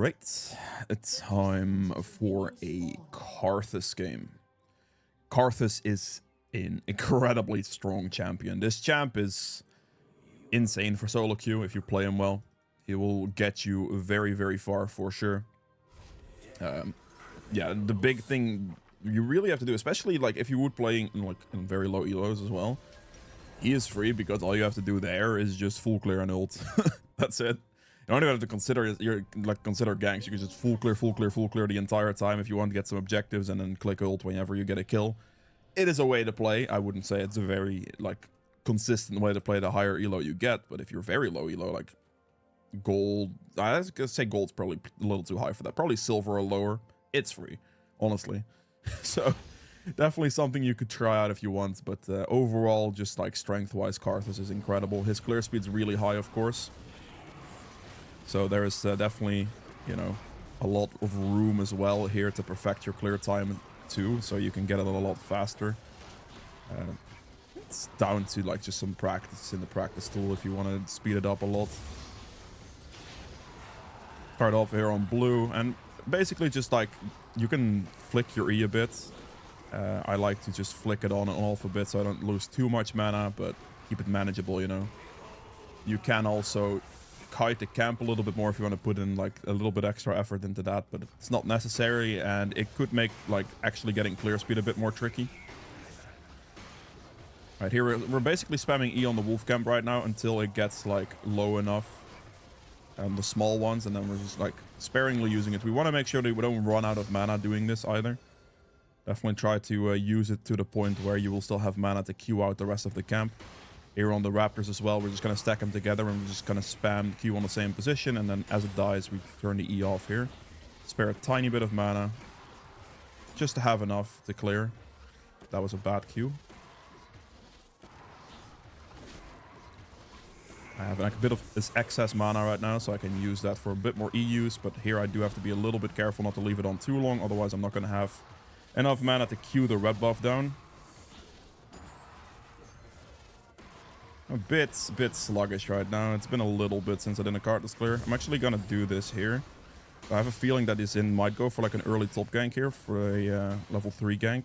Alright, it's time for a Karthus game. Karthus is an incredibly strong champion. This champ is insane for solo queue if you play him well. He will get you very, very far for sure. Yeah, the big thing you really have to do, especially like if you would play in very low elos as well, he is free because all you have to do there is just full clear and ult. That's it. You don't even have to consider consider ganks. You can just full clear the entire time if you want to get some objectives and then click ult whenever you get a kill. It is a way to play. I wouldn't say it's a very consistent way to play the higher elo you get, but if you're very low elo, like gold, I was gonna say gold's probably a little too high for that. Probably silver or lower. It's free, honestly. So definitely something you could try out if you want, but overall, just like strength-wise, Karthus is incredible. His clear speed's really high, of course. So there is definitely, you know, a lot of room as well here to perfect your clear time too, so you can get it a lot faster. It's down to like just some practice in the practice tool if you want to speed it up a lot. Start off here on blue, and basically just like you can flick your E a bit. I like to just flick it on and off a bit so I don't lose too much mana, but keep it manageable, you know. You can also kite the camp a little bit more if you want to put in like a little bit extra effort into that, but it's not necessary, and it could make like actually getting clear speed a bit more tricky. Right here we're basically spamming E on the wolf camp right now until it gets like low enough, the small ones, and then we're just like sparingly using it. We want to make sure that we don't run out of mana doing this either. Definitely try to use it to the point where you will still have mana to queue out the rest of the camp. Here on the raptors as well, we're just going to stack them together and we're just going to spam Q on the same position, and then as it dies we turn the E off here. Spare a tiny bit of mana just to have enough to clear. That was a bad Q. I have like a bit of this excess mana right now, so I can use that for a bit more E use, but here I do have to be a little bit careful not to leave it on too long, otherwise I'm not going to have enough mana to Q the red buff down. A bit sluggish right now. It's been a little bit since I did a Karthus clear. I'm actually gonna do this here. I have a feeling that this in might go for like an early top gank here for a level 3 gank.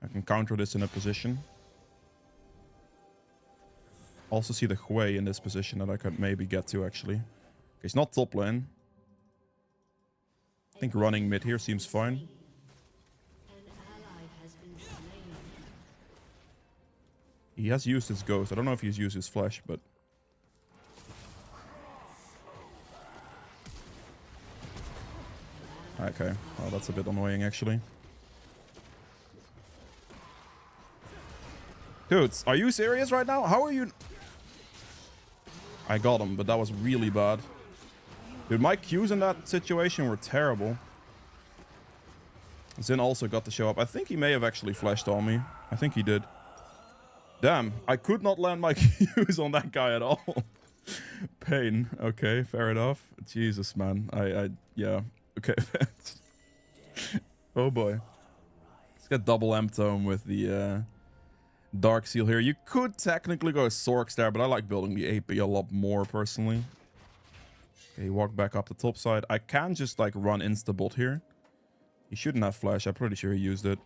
I can counter this in a position. Also see the Hui in this position that I could maybe get to actually. Okay, it's not top lane. I think running mid here seems fine. He has used his ghost. I don't know if he's used his flash, but... Okay, well, that's a bit annoying, actually. Dudes, are you serious right now? How are you... I got him, but that was really bad. Dude, my Qs in that situation were terrible. Zin also got to show up. I think he may have actually flashed on me. I think he did. Damn, I could not land my Qs on that guy at all. Pain. Okay, fair enough. Jesus, man. Yeah. Okay. Oh boy. Let's get double M-Tome with the Dark Seal here. You could technically go Sorks there, but I like building the AP a lot more personally. Okay, walk back up the top side. I can just like run insta-bot here. He shouldn't have flash. I'm pretty sure he used it.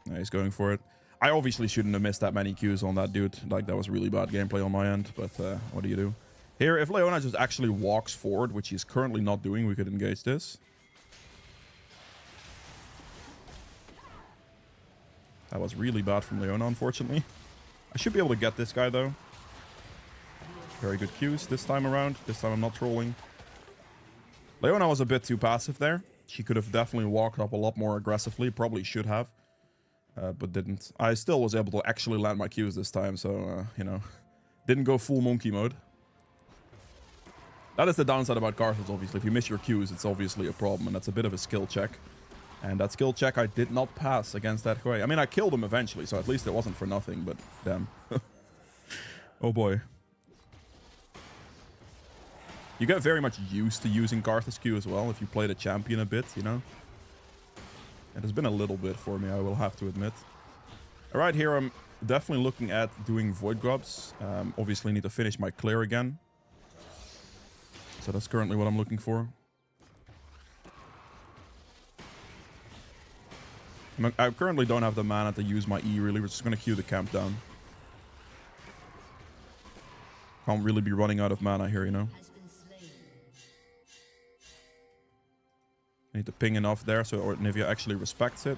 Yeah, he's going for it. I obviously shouldn't have missed that many Qs on that dude. Like, that was really bad gameplay on my end, but what do you do? Here, if Leona just actually walks forward, which he's currently not doing, we could engage this. That was really bad from Leona, unfortunately. I should be able to get this guy, though. Very good Qs this time around. This time I'm not trolling. Leona was a bit too passive there. She could have definitely walked up a lot more aggressively. Probably should have. But didn't. I still was able to actually land my Qs this time, so, you know, didn't go full monkey mode. That is the downside about Karthus, obviously. If you miss your Qs, it's obviously a problem, and that's a bit of a skill check. And that skill check I did not pass against that Hui. I mean, I killed him eventually, so at least it wasn't for nothing, but damn. Oh boy. You get very much used to using Karthus Q as well, if you play the champion a bit, you know? It has been a little bit for me, I will have to admit. Alright, here I'm definitely looking at doing Void Grubs. Obviously need to finish my clear again. So that's currently what I'm looking for. I currently don't have the mana to use my E, really. We're just going to queue the camp down. Can't really be running out of mana here, you know. I need to ping enough there so Nivea actually respects it.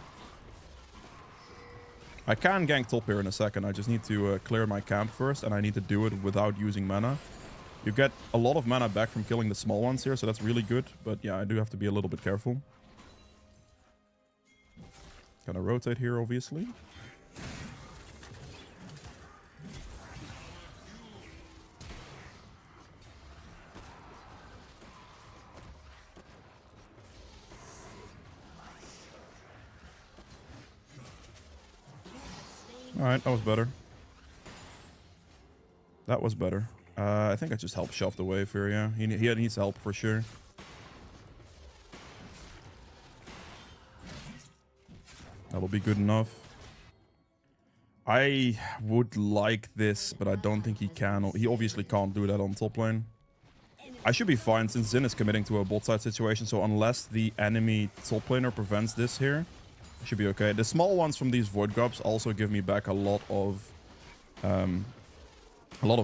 I can gank top here in a second. I just need to clear my camp first, and I need to do it without using mana. You get a lot of mana back from killing the small ones here, so that's really good. But yeah, I do have to be a little bit careful. Gonna rotate here, obviously. Alright, that was better. That was better. I think I just helped shove the wave here, yeah. He needs help for sure. That'll be good enough. I would like this, but I don't think he can. He obviously can't do that on top lane. I should be fine since Xin is committing to a bot side situation, so unless the enemy top laner prevents this here, I should be okay. The small ones from these void grubs also give me back a lot of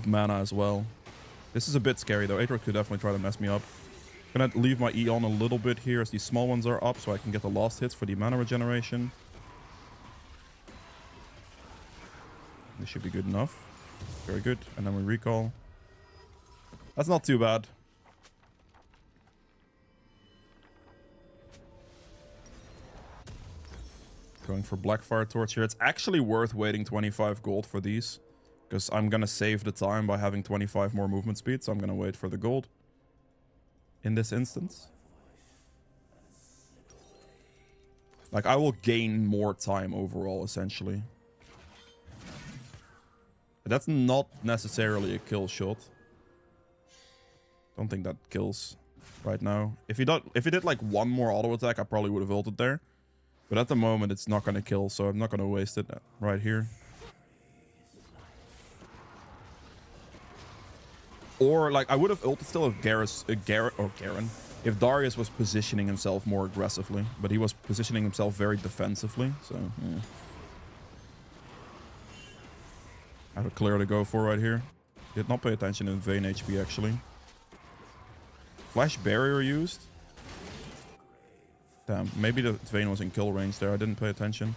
mana as well. This is a bit scary though. Aatrox could definitely try to mess me up. Gonna leave my E on a little bit here as these small ones are up so I can get the last hits for the mana regeneration. This should be good enough. Very good. And then we recall. That's not too bad. Going for Blackfire Torch here. It's actually worth waiting 25 gold for these, because I'm going to save the time by having 25 more movement speed. So I'm going to wait for the gold in this instance. Like, I will gain more time overall, essentially. But that's not necessarily a kill shot. Don't think that kills right now. If he did like one more auto attack, I probably would have ulted there. But at the moment, it's not going to kill, so I'm not going to waste it right here. Or, like, I would have ulted still if Garen, if Darius was positioning himself more aggressively. But he was positioning himself very defensively, so, yeah. I have a clear to go for right here. Did not pay attention in Vayne HP, actually. Flash barrier used. Damn, maybe the Vayne was in kill range there. I didn't pay attention.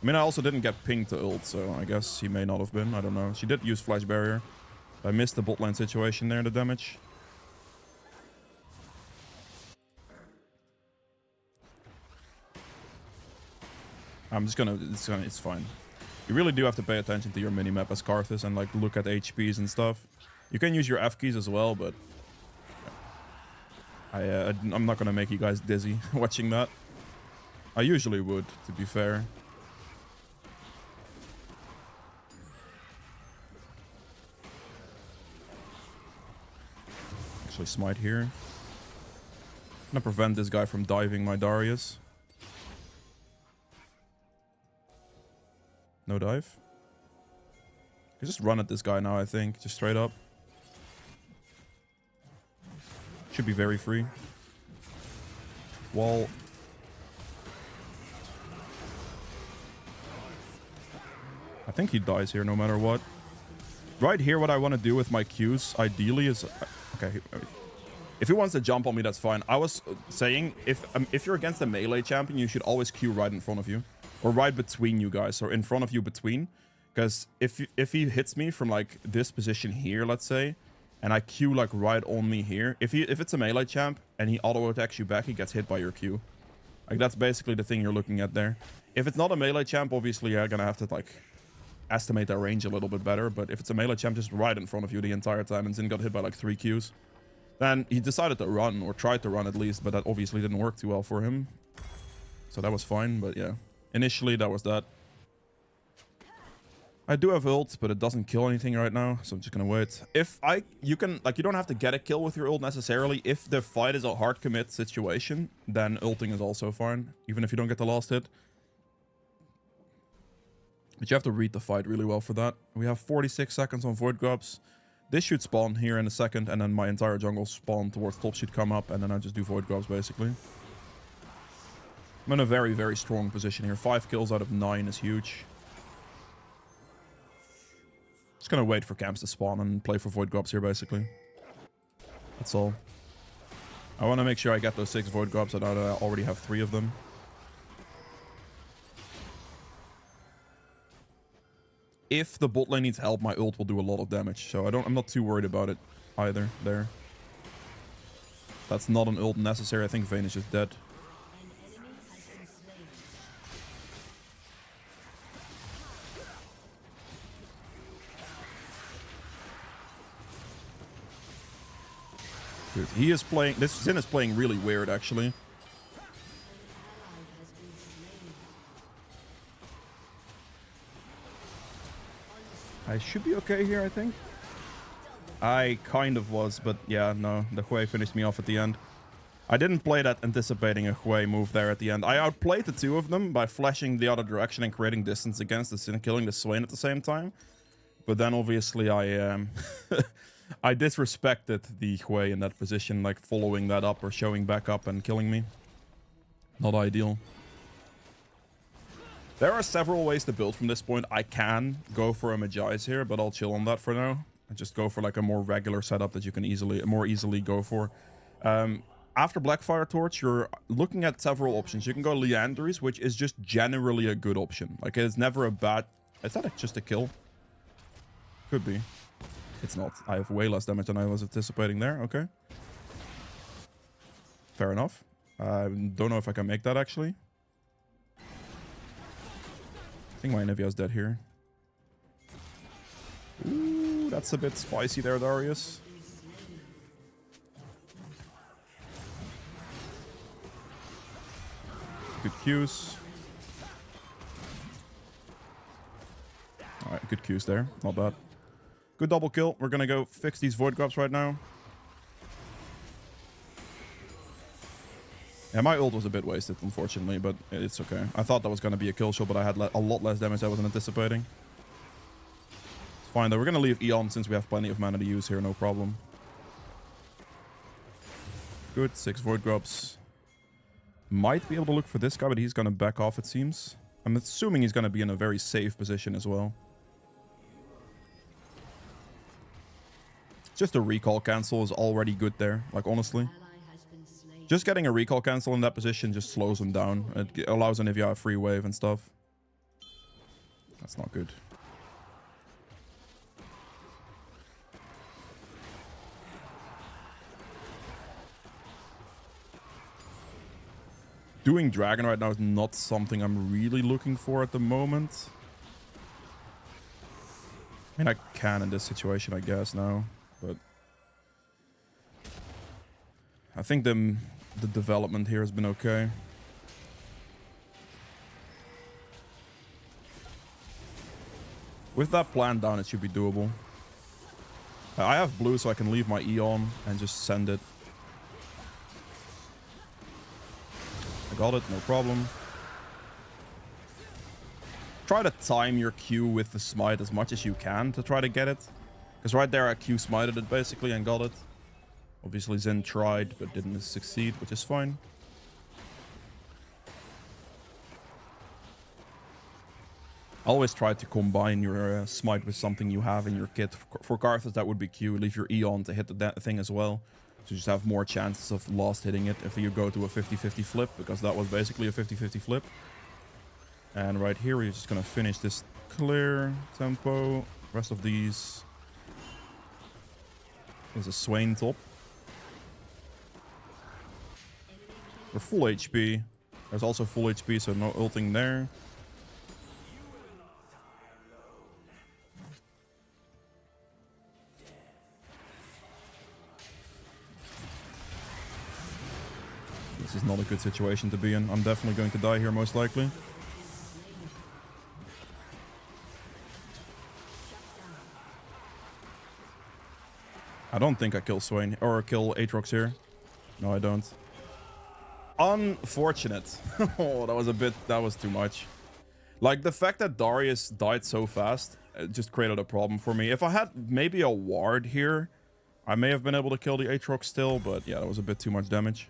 I mean, I also didn't get pinged to ult, so I guess he may not have been. I don't know. She did use flash barrier. I missed the bot lane situation there, the damage. I'm just gonna, it's fine. You really do have to pay attention to your minimap as Karthus and like look at HPs and stuff. You can use your F keys as well, but I'm not gonna make you guys dizzy watching that. I usually would, to be fair. Actually smite here. I'm gonna prevent this guy from diving my Darius. No dive. You just run at this guy now, I think. Just straight up. Should be very free. Wall. I think he dies here no matter what. Right here, what I want to do with my Qs, ideally, is... Okay. If he wants to jump on me, that's fine. I was saying, if you're against a melee champion, you should always Q right in front of you. Or right between you guys, or in front of you between. Because if he hits me from like this position here, let's say, and I Q like right on me here, if it's a melee champ and he auto attacks you back, he gets hit by your Q. Like that's basically the thing you're looking at there. If it's not a melee champ, obviously you're gonna have to like estimate that range a little bit better. But if it's a melee champ just right in front of you the entire time and Xin got hit by like 3 Qs, then he decided to run, or tried to run at least, but that obviously didn't work too well for him. So that was fine, but yeah. Initially, that was that. I do have ult, but it doesn't kill anything right now, so I'm just gonna wait. You don't have to get a kill with your ult necessarily. If the fight is a hard commit situation, then ulting is also fine, even if you don't get the last hit. But you have to read the fight really well for that. We have 46 seconds on Void Grubs. This should spawn here in a second, and then my entire jungle spawn towards top should come up, and then I just do Void Grubs basically. I'm I'm in a very, very strong position here. 5 kills out of 9 is huge. Just gonna wait for camps to spawn and play for void grubs here, basically. That's all. I want to make sure I get those 6 void grubs. I know that I already have 3 of them. If the bot lane needs help, my ult will do a lot of damage. So I'm not too worried about it either there. That's not an ult necessary. I think Vayne is just dead. Dude, he is playing... This Xin is playing really weird, actually. I should be okay here, I think. I kind of was, but yeah, no. The Hui finished me off at the end. I didn't play that anticipating a Hui move there at the end. I outplayed the 2 of them by flashing the other direction and creating distance against the Xin, killing the Swain at the same time. But then, obviously, I I disrespected the Hui in that position, like following that up or showing back up and killing me. Not ideal. There are several ways to build from this point. I can go for a Magi's here, but I'll chill on that for now. And just go for like a more regular setup that you can more easily go for. After Blackfire Torch, you're looking at several options. You can go Leanderies, which is just generally a good option. Like, it's never a bad... Is that just a kill? Could be. It's not. I have way less damage than I was anticipating there. Okay. Fair enough. I don't know if I can make that, actually. I think my Nivea's dead here. Ooh, that's a bit spicy there, Darius. Good Qs. Alright, good Qs there. Not bad. Good double kill. We're gonna go fix these void grubs right now. Yeah, my ult was a bit wasted, unfortunately, but it's okay. I thought that was gonna be a kill shot, but I had a lot less damage than I wasn't anticipating. It's fine, though. We're gonna leave Eon since we have plenty of mana to use here, no problem. Good, 6 void grubs. Might be able to look for this guy, but he's gonna back off, it seems. I'm assuming he's gonna be in a very safe position as well. Just a recall cancel is already good there, like, honestly. Just getting a recall cancel in that position just slows him down. It allows an Nivea a free wave and stuff. That's not good. Doing Dragon right now is not something I'm really looking for at the moment. I mean, I can in this situation, I guess, now. But I think the development here has been okay. With that plan down, it should be doable. I have blue, so I can leave my Eon and just send it. I got it, no problem. Try to time your Q with the smite as much as you can to try to get it. Because right there I Q smited it basically and got it. Obviously Zen tried but didn't succeed, which is fine. Always try to combine your smite with something you have in your kit. For Karthus that would be Q. Leave your Eon to hit the thing as well. So you just have more chances of last hitting it if you go to a 50-50 flip. Because that was basically a 50-50 flip. And right here we're just going to finish this clear tempo. Rest of these is a Swain top. We're full HP. There's also full HP, so no ulting there. This is not a good situation to be in. I'm definitely going to die here, most likely. I don't think I kill Swain or kill Aatrox here. No, I don't. Unfortunate. Oh, that was too much. Like, the fact that Darius died so fast, it just created a problem for me. If I had maybe a ward here, I may have been able to kill the Aatrox still, but yeah, that was a bit too much damage.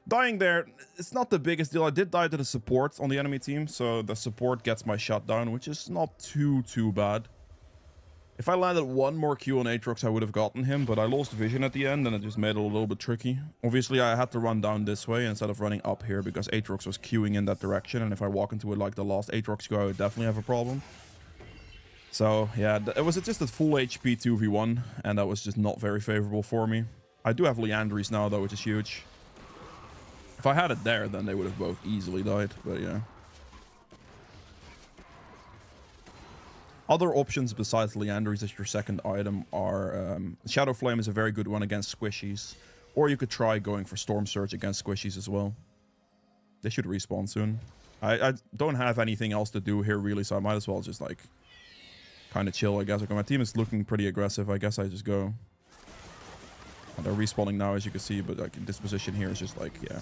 Dying there, it's not the biggest deal. I did die to the support on the enemy team, so the support gets my shot down, which is not too bad. If I landed one more Q on Aatrox, I would have gotten him, but I lost vision at the end, and it just made it a little bit tricky. Obviously, I had to run down this way instead of running up here, because Aatrox was queuing in that direction, and if I walk into it like the last Aatrox Q, I would definitely have a problem. So, yeah, it was just a full HP 2v1, and that was just not very favorable for me. I do have Leandries now, though, which is huge. If I had it there, then they would have both easily died, but yeah. Other options besides Leandries as your second item are... Shadow Flame is a very good one against squishies. Or you could try going for Storm Surge against squishies as well. They should respawn soon. I don't have anything else to do here, really, so I might as well just, like, kind of chill, I guess. Okay, my team is looking pretty aggressive. I guess I just go. And they're respawning now, as you can see, but, like, this position here is just, like, yeah.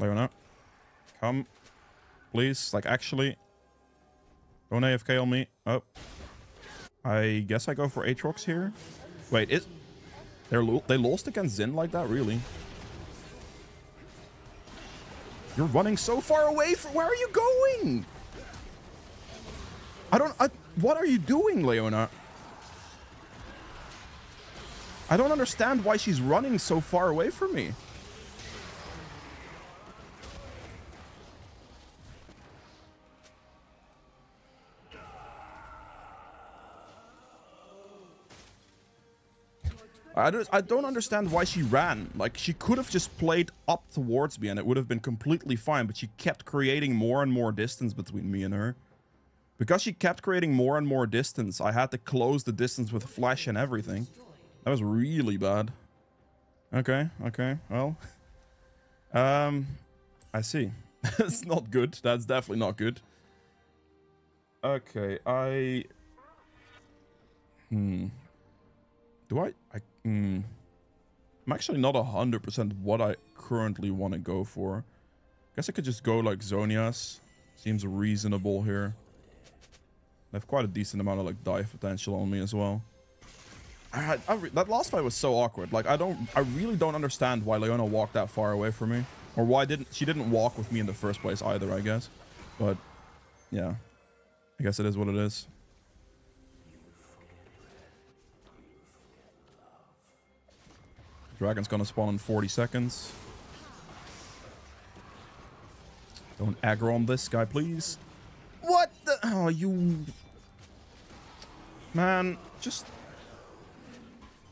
Leona, come, please. Like, actually, don't AFK on me. Oh, I guess I go for Aatrox here. Wait, they lost against Xin like that, really? You're running so far away from. Where are you going? What are you doing, Leona? I don't understand why she's running so far away from me. I don't understand why she ran. Like, she could have just played up towards me and it would have been completely fine, but she kept creating more and more distance between me and her. Because she kept creating more and more distance, I had to close the distance with flash and everything. That was really bad. Okay, well. I see. It's not good. That's definitely not good. Okay, I'm actually not 100% what I currently want to go for. Guess I could just go like Zonia's. Seems reasonable here. They have quite a decent amount of like dive potential on me as well. That last fight was so awkward. Like, I really don't understand why Leona walked that far away from me. Or why she didn't walk with me in the first place either, I guess. But, yeah. I guess it is what it is. Dragon's gonna spawn in 40 seconds. Don't aggro on this guy, please. What the? Oh, you... Man, just...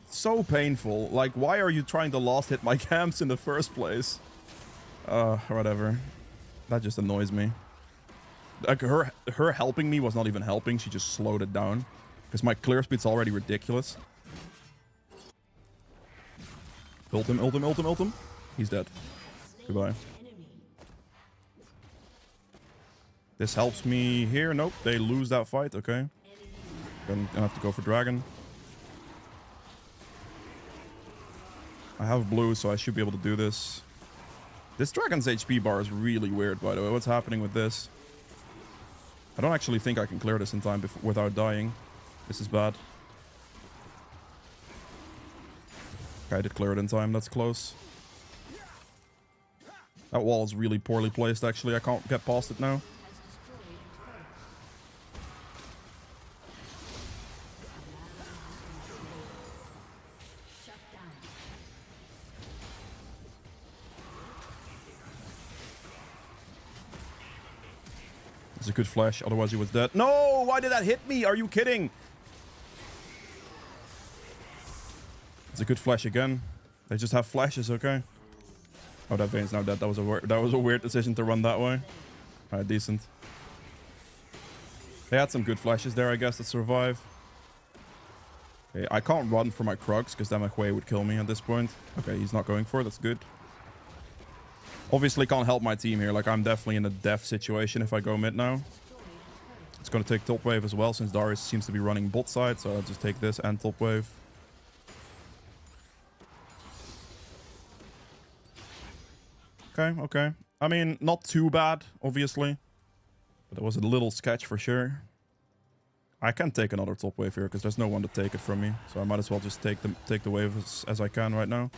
So painful. Like, why are you trying to last hit my camps in the first place? Whatever. That just annoys me. Like, her helping me was not even helping. She just slowed it down. Because my clear speed's already ridiculous. Ult him. He's dead. Goodbye. This helps me here. Nope, they lose that fight. Okay. Gonna have to go for dragon. I have blue, so I should be able to do this. This dragon's HP bar is really weird, by the way. What's happening with this? I don't actually think I can clear this in time without dying. This is bad. Okay, I did clear it in time. That's close. That wall is really poorly placed, actually. I can't get past it now. It's a good flash, otherwise he was dead. No! Why did that hit me? Are you kidding? It's a good flash again. They just have flashes, okay. Oh, that Vayne's now dead. That was a weird decision to run that way. Alright, decent. They had some good flashes there, I guess, to survive. Okay, I can't run for my Krugs, because then my Hui would kill me at this point. Okay, he's not going for it. That's good. Obviously can't help my team here. Like, I'm definitely in a death situation if I go mid now. It's going to take top wave as well, since Darius seems to be running bot side. So I'll just take this and top wave. Okay. I mean, not too bad, obviously. But it was a little sketch for sure. I can't take another top wave here because there's no one to take it from me. So I might as well just take the wave as I can right now.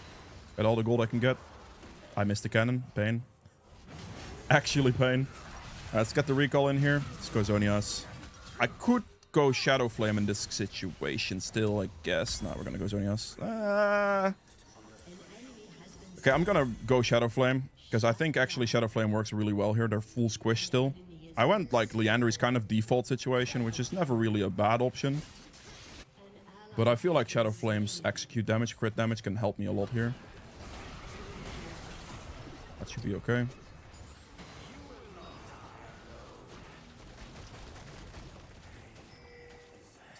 Get all the gold I can get. I missed the cannon. Pain. Actually pain. Let's get the recall in here. Let's go Zonias. I could go Shadow Flame in this situation still, I guess. No, we're gonna go Zonias. Okay, I'm gonna go Shadow Flame because I think actually Shadow Flame works really well here. They're full squish still. I went like Liandry's kind of default situation, which is never really a bad option. But I feel like Shadow Flame's execute damage, crit damage can help me a lot here. That should be okay.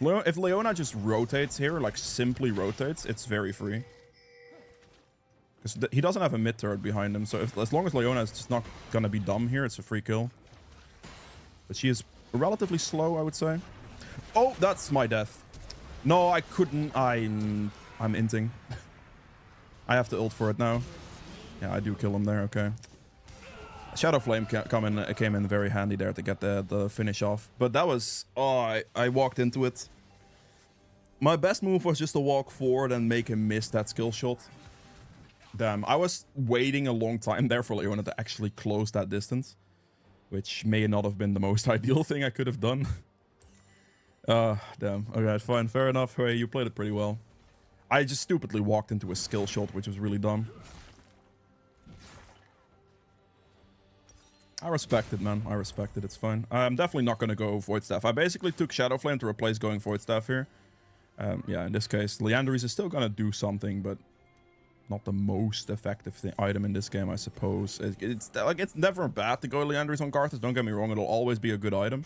If Leona just rotates here, like simply rotates, it's very free. Because he doesn't have a mid turret behind him, so as long as Leona is just not gonna be dumb here, it's a free kill. But she is relatively slow, I would say. Oh, that's my death. No, I couldn't. I'm inting. I have to ult for it now. Yeah, I do kill him there. Okay. Shadow Flame came in very handy there to get the finish off. But that was... Oh, I walked into it. My best move was just to walk forward and make him miss that skill shot. Damn, I was waiting a long time there for Leona to actually close that distance. Which may not have been the most ideal thing I could have done. Damn. Okay, fine. Fair enough. Hey, you played it pretty well. I just stupidly walked into a skill shot, which was really dumb. I respect it, man. I respect it. It's fine. I'm definitely not going to go Void Staff. I basically took Shadow Flame to replace going Void Staff here. Yeah, in this case, Liandry's is still going to do something, but not the most effective item in this game, I suppose. It's never bad to go Liandry's on Karthus. Don't get me wrong, it'll always be a good item.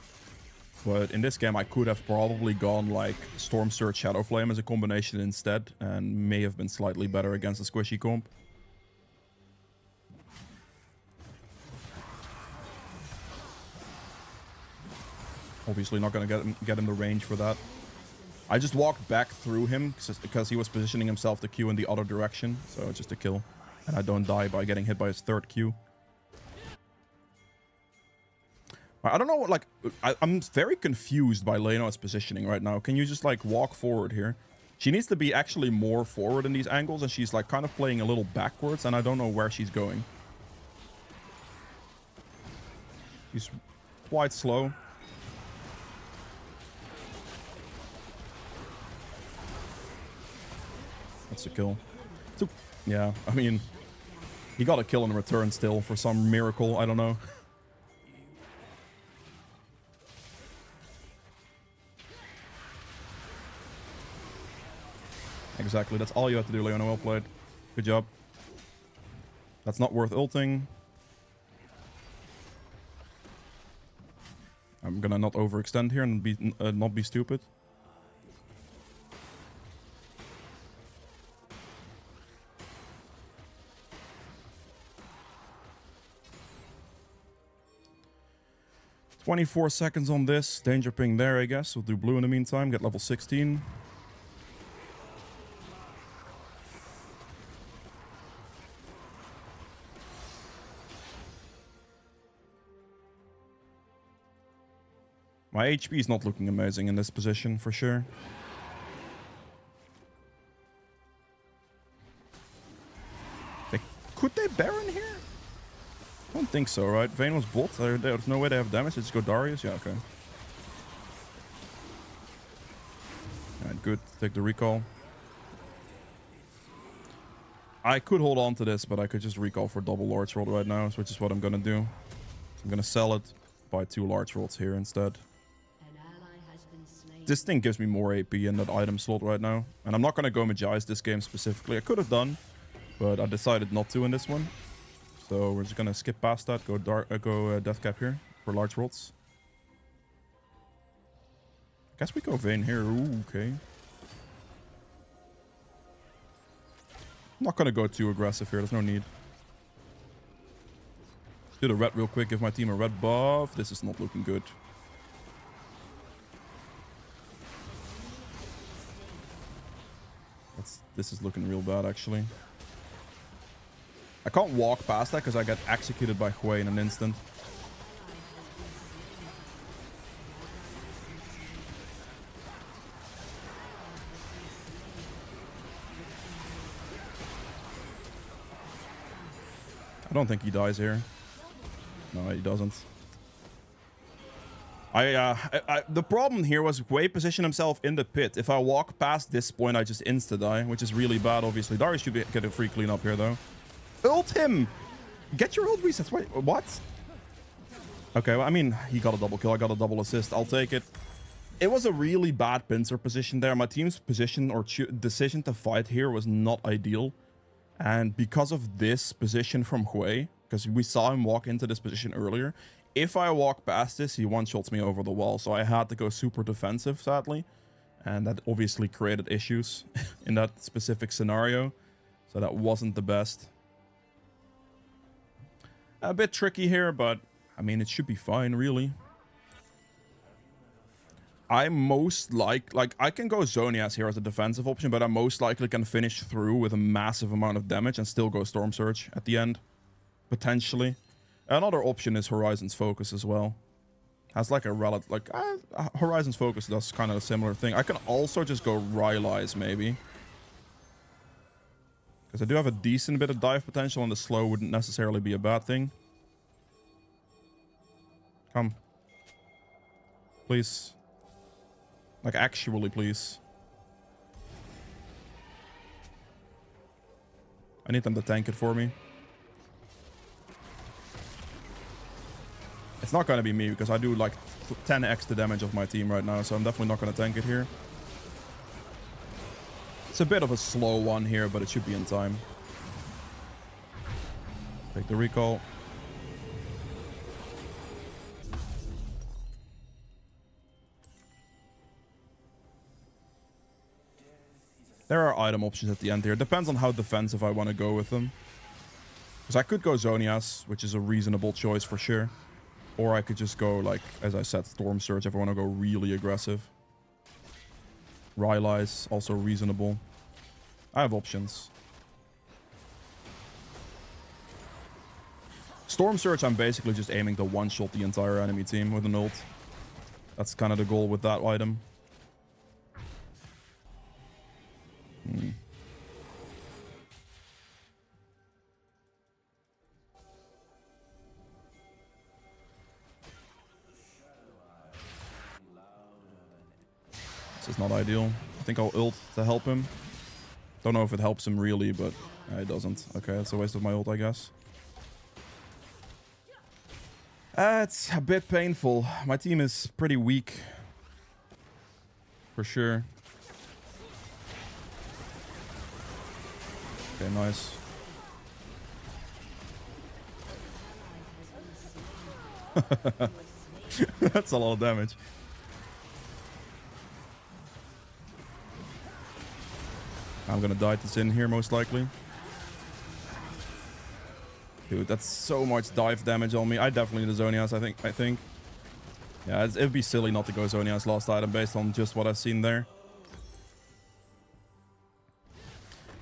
But in this game, I could have probably gone like Storm Surge Shadow Flame as a combination instead, and may have been slightly better against the squishy comp. Obviously not going to get him the range for that. I just walked back through him because he was positioning himself to Q in the other direction. So just a kill. And I don't die by getting hit by his third Q. I don't know what, like... I'm very confused by Leona's positioning right now. Can you just, like, walk forward here? She needs to be actually more forward in these angles. And she's, like, kind of playing a little backwards. And I don't know where she's going. She's quite slow. That's a kill. So, yeah, I mean, he got a kill in return still for some miracle. I don't know. Exactly, that's all you have to do, Leona. Well played. Good job. That's not worth ulting. I'm gonna not overextend here and not be stupid. "24 seconds on this. Danger ping there, I guess. We'll do blue in the meantime. Get level 16. My HP is not looking amazing in this position, for sure. Could they Baron here? I don't think so, right? Vayne was bot. There's no way they have damage. They just go Darius. Yeah, okay. Alright, good. Take the recall. I could hold on to this, but I could just recall for double large roll right now, which is what I'm gonna do. I'm gonna sell it, buy 2 large rolls here instead. This thing gives me more AP in that item slot right now. And I'm not gonna go Magi's this game specifically. I could have done, but I decided not to in this one. So we're just gonna skip past that, go Death Cap here for large rolls. I guess we go Vayne here. Ooh, okay. I'm not gonna go too aggressive here, there's no need. Let's do the red real quick, give my team a red buff. This is not looking good. This is looking real bad, actually. I can't walk past that because I get executed by Hui in an instant. I don't think he dies here. No, he doesn't. The problem here was Wei positioned himself in the pit. If I walk past this point, I just insta-die, which is really bad, obviously. Darius should get a free cleanup here, though. Ult him! Get your ult resets. Wait, what? Okay, well, I mean, he got a double kill. I got a double assist. I'll take it. It was a really bad pincer position there. My team's position or decision to fight here was not ideal. And because of this position from Hui, because we saw him walk into this position earlier, if I walk past this, he one-shots me over the wall. So I had to go super defensive, sadly. And that obviously created issues in that specific scenario. So that wasn't the best. A bit tricky here, but I mean, it should be fine, really. I most like I can go Zonias here as a defensive option, but I most likely can finish through with a massive amount of damage and still go Storm Surge at the end. Potentially. Another option is Horizon's Focus as well. Has like a relative, like Horizon's Focus does kind of a similar thing. I can also just go Rylai's maybe. Because I do have a decent bit of dive potential and the slow wouldn't necessarily be a bad thing. Come. Please. Like actually, please. I need them to tank it for me. It's not going to be me because I do like 10x the damage of my team right now, so I'm definitely not going to tank it here. It's a bit of a slow one here, but it should be in time. Take the recall. There are item options at the end here. Depends on how defensive I want to go with them. Because I could go Zonias, which is a reasonable choice for sure. Or I could just go, like, as I said, Storm Surge if I want to go really aggressive. Rylai's also reasonable. I have options. Storm Surge, I'm basically just aiming to one-shot the entire enemy team with an ult. That's kind of the goal with that item. This is not ideal. I think I'll ult to help him. Don't know if it helps him really, but it doesn't. Okay, that's a waste of my ult, I guess. It's a bit painful. My team is pretty weak. For sure. Okay, nice. That's a lot of damage. I'm gonna die to Sin here, most likely. Dude, that's so much dive damage on me. I definitely need a Zonias, I think. Yeah, it'd be silly not to go Zonias last item based on just what I've seen there.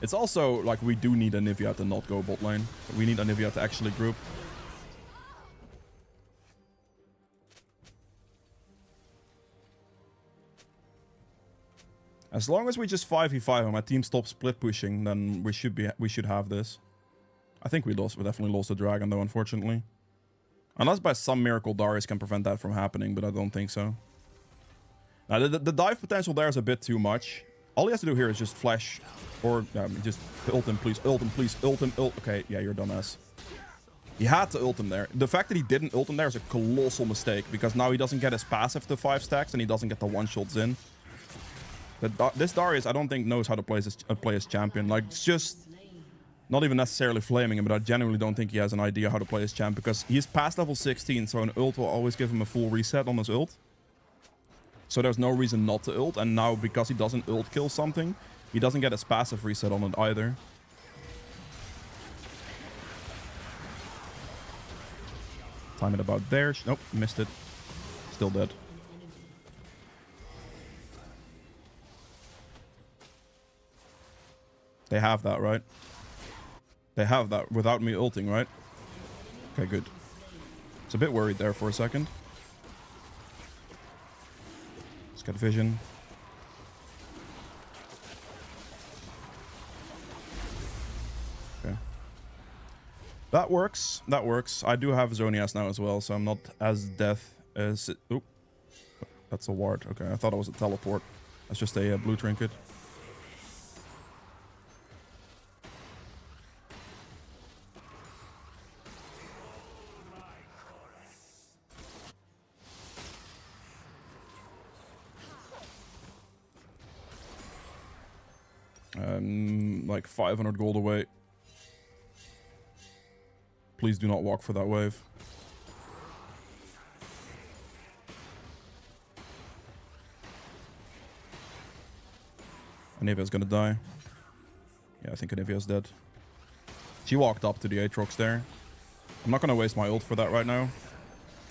It's also, like, we do need Anivia to not go bot lane. We need Anivia to actually group. As long as we just 5v5 and my team stops split pushing, then we should have this. I think we definitely lost the dragon though, unfortunately. Unless by some miracle Darius can prevent that from happening, but I don't think so. Now the dive potential there is a bit too much. All he has to do here is just flash, or just ult him, please, ult him, please, ult him, ult. Okay, yeah, you're a dumbass. He had to ult him there. The fact that he didn't ult him there is a colossal mistake, because now he doesn't get his passive to 5 stacks and he doesn't get the one-shots in. This Darius, I don't think knows how to play his champion. Like, it's just not even necessarily flaming him, but I genuinely don't think he has an idea how to play his champ, because he's past level 16, so an ult will always give him a full reset on his ult. So there's no reason not to ult, and now because he doesn't ult kill something, he doesn't get his passive reset on it either. Time it about there. Nope, missed it. Still dead. They have that, right? They have that without me ulting, right? Okay, good. It's a bit worried there for a second. Let's get vision. Okay. That works. That works. I do have Zonias now as well, so I'm not as death as... Oop. That's a ward. Okay, I thought it was a teleport. That's just a blue trinket. Like 500 gold away. Please do not walk for that wave. Anivia's gonna die. Yeah, I think Anivia's dead. She walked up to the Aatrox there. I'm not gonna waste my ult for that right now.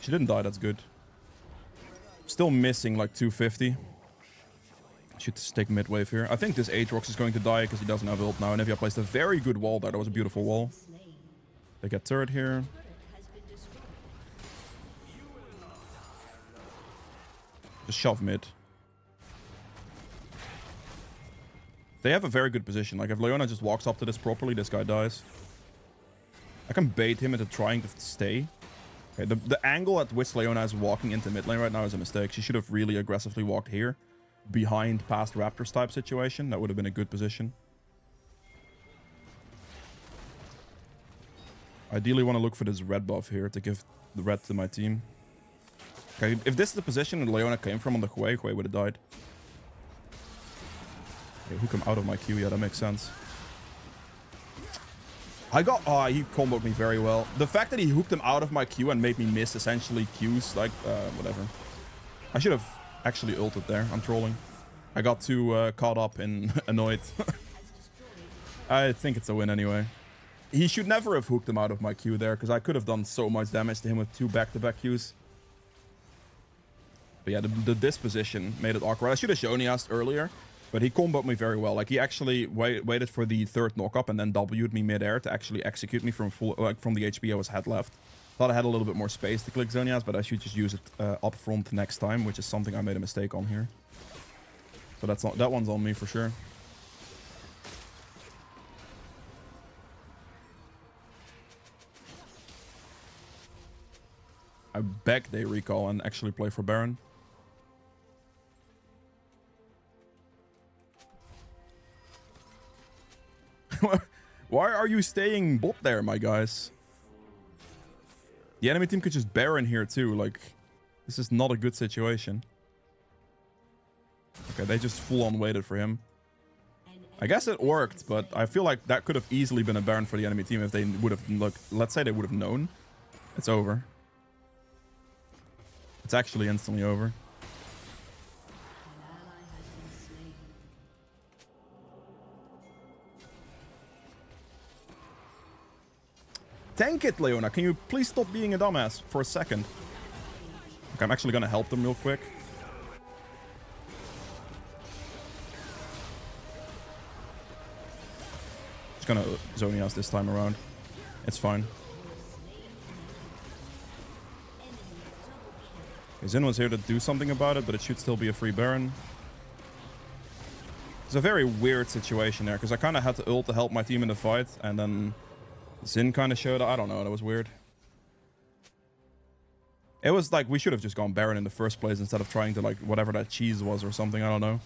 She didn't die, that's good. Still missing like 250. Should stick mid wave here. I think this Aatrox is going to die because he doesn't have ult now. Anivia placed a very good wall there. That was a beautiful wall. They get turret here. Just shove mid. They have a very good position. Like, if Leona just walks up to this properly, this guy dies. I can bait him into trying to stay. Okay, the angle at which Leona is walking into mid lane right now is a mistake. She should have really aggressively walked here. Behind past Raptors type situation. That would have been a good position. Ideally want to look for this red buff here to give the red to my team. Okay, if this is the position that Leona came from on the Hue would have died. Okay, hook him out of my Q. Yeah, that makes sense. I got... Oh, he comboed me very well. The fact that he hooked him out of my Q and made me miss essentially Qs, like, whatever. I should have actually ulted there. I'm trolling. I got too caught up and annoyed. I think it's a win anyway. He should never have hooked him out of my Q there, because I could have done so much damage to him with 2 back-to-back Qs. But yeah, the disposition made it awkward. I should have shown Yast earlier, but he comboed me very well. Like, he actually waited for the 3rd knock-up and then W'd me mid-air to actually execute me from full, like, from the HP I was had left. Thought I had a little bit more space to click Zonias, but I should just use it up front next time, which is something I made a mistake on here. So that one's on me for sure. I beg they recall and actually play for Baron. Why are you staying bot there, my guys? The enemy team could just Baron here too. Like, this is not a good situation. Okay, they just full on waited for him. I guess it worked, but I feel like that could have easily been a Baron for the enemy team if they would have, look, let's say they would have known. It's over. It's actually instantly over. Tank it, Leona. Can you please stop being a dumbass for a second? Okay, I'm actually gonna help them real quick. Just gonna Zonias this time around. It's fine. Zin was here to do something about it, but it should still be a free Baron. It's a very weird situation there, because I kind of had to ult to help my team in the fight, and then Zin kind of showed up. I don't know, that was weird. It was like, we should have just gone Baron in the first place instead of trying to, like, whatever that cheese was or something, I don't know.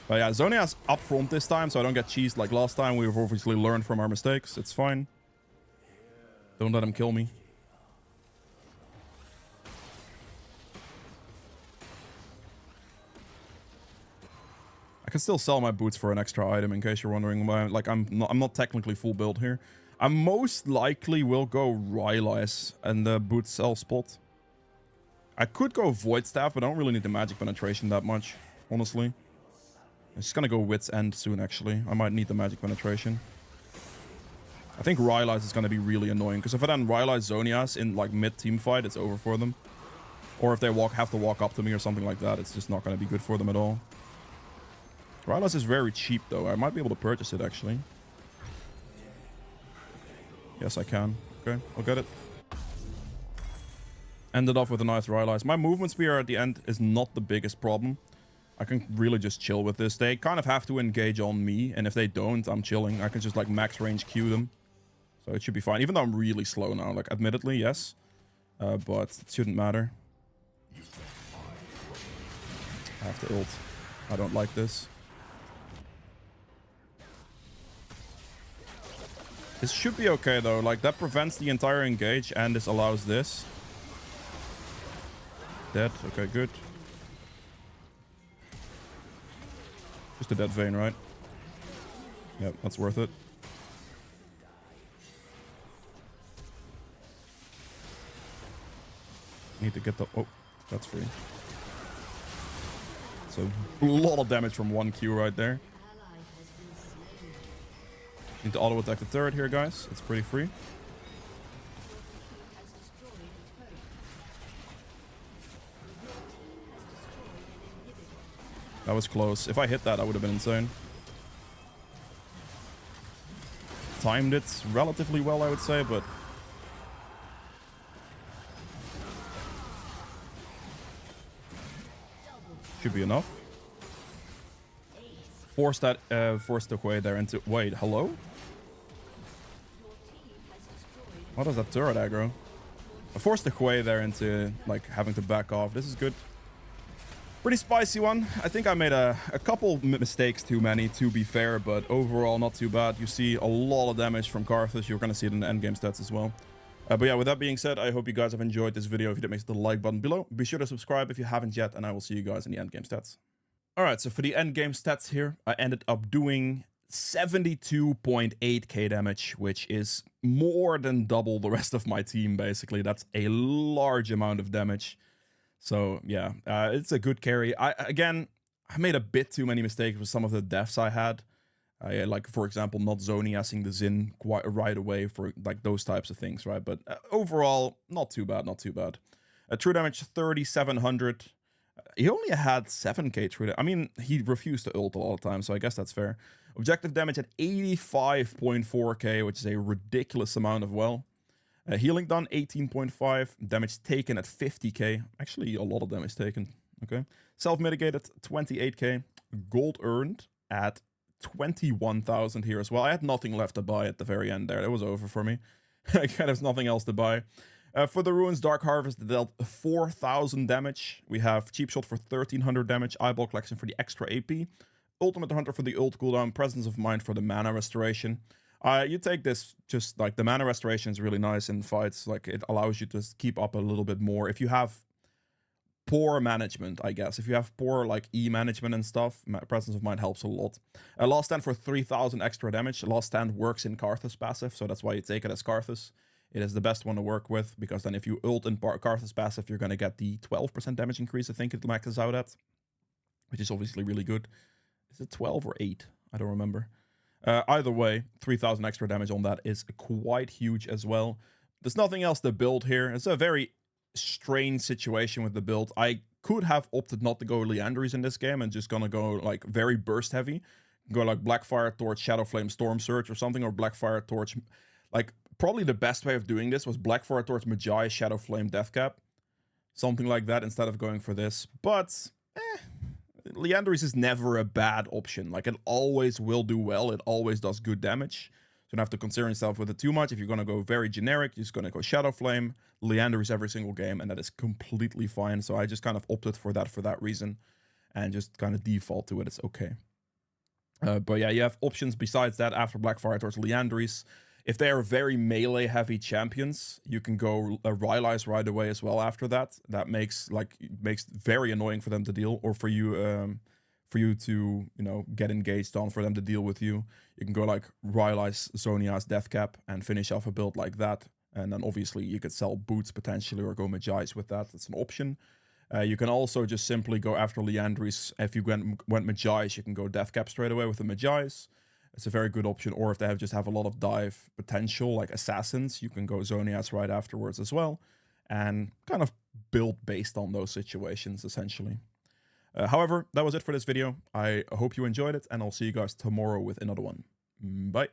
But yeah, Zonia's up front this time, so I don't get cheesed like last time. We've obviously learned from our mistakes. It's fine. Don't let him kill me. I can still sell my boots for an extra item in case you're wondering why. Like, I'm not technically full build here. I most likely will go Rylai's and the boot sell spot. I could go Void Staff, but I don't really need the magic penetration that much, honestly. I'm just gonna go Wit's End soon, actually. I might need the magic penetration. I think Rylai's is gonna be really annoying, because if I then Rylai's Zonias in, like, mid-team fight, it's over for them. Or if they have to walk up to me or something like that, it's just not gonna be good for them at all. Rylai's is very cheap, though. I might be able to purchase it, actually. Yes, I can. Okay, I'll get it. Ended off with a nice Rylai's. My movement speed at the end is not the biggest problem. I can really just chill with this. They kind of have to engage on me, and if they don't, I'm chilling. I can just, like, max range Q them. So it should be fine, even though I'm really slow now. Like, admittedly, yes. But it shouldn't matter. I have to ult. I don't like this. This should be okay, though. Like, that prevents the entire engage, and this allows this. Dead. Okay, good. Just a dead vein, right? Yep, that's worth it. Need to get the... Oh, that's free. So, a lot of damage from 1 Q right there. Need to auto-attack the turret here, guys. It's pretty free. That was close. If I hit that, I would have been insane. Timed it relatively well, I would say, but... should be enough. Force that, force the Hui there into... Wait, hello? What is that turret aggro? I forced the Hui there into, like, having to back off. This is good. Pretty spicy one. I think I made a couple mistakes too many, to be fair, but overall not too bad. You see a lot of damage from Karthus. You're going to see it in the endgame stats as well. But yeah, with that being said, I hope you guys have enjoyed this video. If you did, make sure to the like button below. Be sure to subscribe if you haven't yet, and I will see you guys in the endgame stats. Alright, so for the endgame stats here, I ended up doing 72.8k damage, which is more than double the rest of my team, basically. That's a large amount of damage. So, yeah, it's a good carry. I made a bit too many mistakes with some of the deaths I had. Like, for example, not Zoniasing the Xin quite right away for, like, those types of things, right? But overall, not too bad, not too bad. True damage, 3,700. He only had 7k true damage. I mean, he refused to ult a lot of times, so I guess that's fair. Objective damage at 85.4k, which is a ridiculous amount of well. Healing done, 18.5. Damage taken at 50k. Actually, a lot of damage taken. Okay. Self-mitigated, 28k. Gold earned at 21,000 here as well. I had nothing left to buy at the very end there. It was over for me. I kind of nothing else to buy. For the Ruins, Dark Harvest dealt 4,000 damage. We have Cheap Shot for 1,300 damage. Eyeball Collection for the extra AP. Ultimate Hunter for the ult cooldown. Presence of Mind for the mana restoration. You take this, just like the mana restoration is really nice in fights. Like, it allows you to keep up a little bit more. If you have poor management, I guess. If you have poor, like, E management and stuff, Presence of Mind helps a lot. Last Stand for 3,000 extra damage. Last Stand works in Karthus passive, so that's why you take it as Karthus. It is the best one to work with, because then if you ult in Karthus passive, you're going to get the 12% damage increase, I think it maxes out at. Which is obviously really good. Is it 12 or 8? I don't remember. Either way, 3,000 extra damage on that is quite huge as well. There's nothing else to build here. It's a very strange situation with the build. I could have opted not to go Leanderies in this game and just gonna go like very burst heavy. Go like Blackfire Torch, Shadowflame, Storm Surge or something, or Blackfire Torch. Like, probably the best way of doing this was Blackfire Torch, Magi, Shadowflame, Deathcap. Something like that instead of going for this. But, Leanderies is never a bad option. Like, it always will do well. It always does good damage. So you don't have to concern yourself with it too much. If you're going to go very generic, you're just going to go Shadowflame, Leanderies every single game, and that is completely fine. So I just kind of opted for that reason, and just kind of default to it. It's okay. But yeah, you have options besides that after Blackfire Torch, Leanderies. If they are very melee-heavy champions, you can go Rylai's right away as well after that. That makes very annoying for them to deal, or for you to, you know, get engaged on, for them to deal with you. You can go like Rylai's, Zonia's, Deathcap, and finish off a build like that. And then obviously you could sell boots potentially, or go Magi's with that. That's an option. You can also just simply go after Leanderies. If you went Magi's, you can go Deathcap straight away with the Magi's. It's a very good option. Or if they just have a lot of dive potential, like Assassins, you can go Zonias right afterwards as well. And kind of build based on those situations, essentially. However, that was it for this video. I hope you enjoyed it, and I'll see you guys tomorrow with another one. Bye.